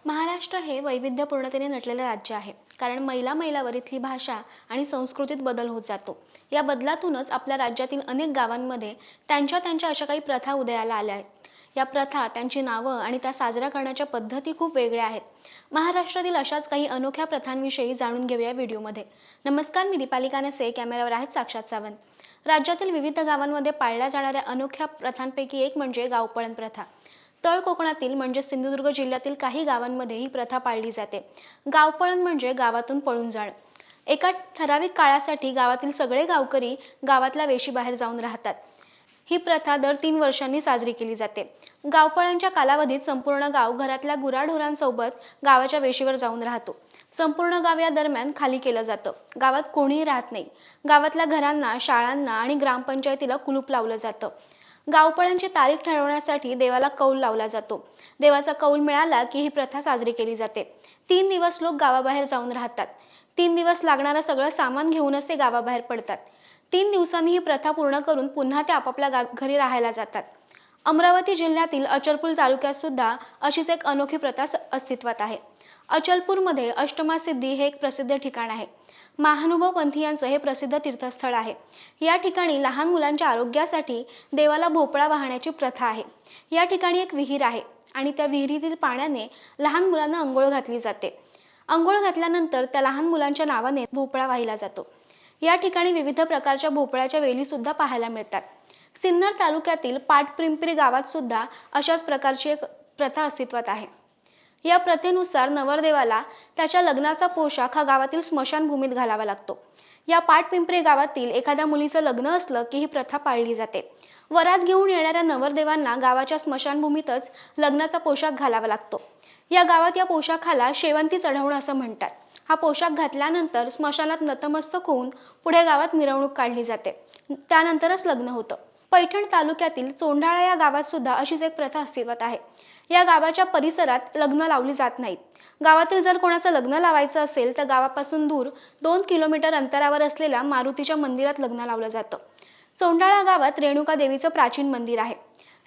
महाराष्ट्र हे वैविध्यपूर्णतेने नटलेले राज्य आहे. कारण मैलावर इथली भाषा आणि संस्कृतीत बदल होत जातो. या बदलातूनच आपल्या राज्यातील अनेक गावांमध्ये त्यांच्या अशा काही प्रथा उदयाला आल्या आहेत. या प्रथा, त्यांची नावं आणि त्या साजऱ्या करण्याच्या पद्धती खूप वेगळ्या आहेत. महाराष्ट्रातील अशाच काही अनोख्या प्रथांविषयी जाणून घेऊया व्हिडिओमध्ये. नमस्कार, मी दीपाली कानसे, कॅमेऱ्यावर आहेत साक्षात सावंत. राज्यातील विविध गावांमध्ये पाळल्या जाणाऱ्या अनोख्या प्रथांपैकी एक म्हणजे गावपळण प्रथा. तळ कोकणातील म्हणजे सिंधुदुर्ग जिल्ह्यातील काही गावांमध्ये ही प्रथा पाळली जाते. गावपळण म्हणजे गावातून पळून जाणं. एका ठराविक काळासाठी गावातील सगळे गावकरी गावातल्या वेशीबाहेर जाऊन राहतात. ही प्रथा दर 3 वर्षांनी साजरी केली जाते. गावपळणच्या कालावधीत संपूर्ण गाव घरातल्या गुराढोरांसोबत गावाच्या वेशीवर जाऊन राहतो. संपूर्ण गाव या दरम्यान खाली केलं जातं. गावात कोणीही राहत नाही. गावातल्या घरांना, शाळांना आणि ग्रामपंचायतीला कुलूप लावलं जातं. गावपळणची तारीख ठरवण्यासाठी देवाला कौल लावला जातो. देवाचा कौल मिळाला की ही प्रथा साजरी केली जाते. 3 दिवस लोक गावाबाहेर जाऊन राहतात. 3 दिवस लागणारं सगळं सामान घेऊनच ते गावाबाहेर पडतात. 3 दिवसांनी ही प्रथा पूर्ण करून पुन्हा ते आपापल्या घरी राहायला जातात. अमरावती जिल्ह्यातील अचलपूर तालुक्यात सुद्धा अशीच एक अनोखी प्रथा अस्तित्वात आहे. अचलपूरमध्ये अष्टमासिद्धी हे एक प्रसिद्ध ठिकाण आहे. महानुभाव पंथीयांचं हे प्रसिद्ध तीर्थस्थळ आहे. या ठिकाणी लहान मुलांच्या आरोग्यासाठी देवाला भोपळा वाहण्याची प्रथा आहे. या ठिकाणी एक विहीर आहे आणि त्या विहिरीतील पाण्याने लहान मुलांना अंघोळ घातली जाते. अंघोळ घातल्यानंतर त्या लहान मुलांच्या नावाने भोपळा वाहिला जातो. या ठिकाणी विविध प्रकारच्या भोपळ्याच्या वेली सुद्धा पाहायला मिळतात. सिन्नर तालुक्यातील पाटपिंपरी गावात सुद्धा अशाच प्रकारची एक प्रथा अस्तित्वात आहे. या प्रथेनुसार नवरदेवाला त्याच्या लग्नाचा पोशाख हा गावातील स्मशानभूमीत घालावा लागतो. या पाटपिंपरी गावातील एखाद्या मुलीचं लग्न असलं की ही प्रथा पाळली जाते. वरात घेऊन येणाऱ्या नवरदेवांना गावाच्या स्मशानभूमीतच लग्नाचा पोशाख घालावा लागतो. या गावात या पोशाखाला शेवंती चढवणं असं म्हणतात. हा पोशाख घातल्यानंतर स्मशानात नतमस्तक होऊन पुढे गावात मिरवणूक काढली जाते. त्यानंतरच लग्न होतं. पैठण तालुक्यातील चोंडाळा या गावात सुद्धा अशीच एक प्रथा अस्तित्वात आहे. या गावाच्या परिसरात लग्न लावली जात नाहीत. गावातील जर कोणाचं लग्न लावायचं असेल तर गावापासून दूर 2 किलोमीटर अंतरावर असलेल्या मारुतीच्या मंदिरात लग्न लावलं जातं. चोंडाळा गावात रेणुका देवीचं प्राचीन मंदिर आहे.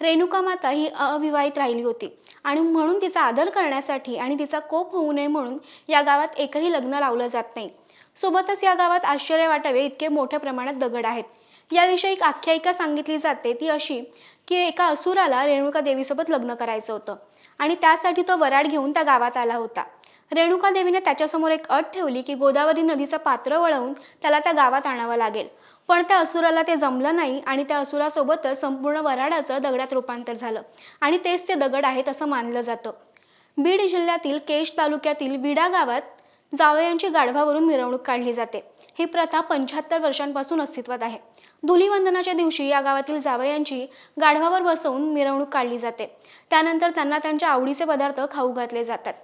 रेणुका माता ही अविवाहित राहिली होती आणि म्हणून तिचा आदर करण्यासाठी आणि तिचा कोप होऊ नये म्हणून या गावात एकही लग्न लावलं जात नाही. सोबतच या गावात आश्चर्य वाटावे इतके मोठ्या प्रमाणात दगड आहेत. याविषयी एक आख्यायिका सांगितली जाते, ती अशी की एका असुराला रेणुका देवीसोबत लग्न करायचं होतं आणि त्यासाठी तो वराड घेऊन त्या गावात आला होता. रेणुका देवीने त्याच्यासमोर एक अट ठेवली की गोदावरी नदीचं पात्र वळवून त्याला त्या गावात आणावं लागेल. पण त्या असुराला ते जमलं नाही आणि त्या असुरासोबतच संपूर्ण वराडाचं दगडात रूपांतर झालं आणि तेच ते दगड आहेत असं मानलं जातं. बीड जिल्ह्यातील केश तालुक्यातील विडा गावात जावयांची गाढवावरून मिरवणूक काढली जाते. ही प्रथा 75 वर्षांपासून अस्तित्वात आहे. धुलीवंदनाच्या दिवशी या गावातील जावयांची गाढवावर बसवून मिरवणूक काढली जाते. त्यानंतर त्यांना त्यांच्या आवडीचे पदार्थ खाऊ घातले जातात.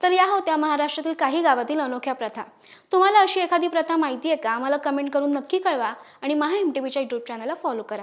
तर या होत्या महाराष्ट्रातील काही गावातील अनोख्या प्रथा. तुम्हाला अशी एखादी प्रथा माहिती आहे का? आम्हाला कमेंट करून नक्की कळवा आणि महा MTVच्या YouTube चॅनलला फॉलो करा.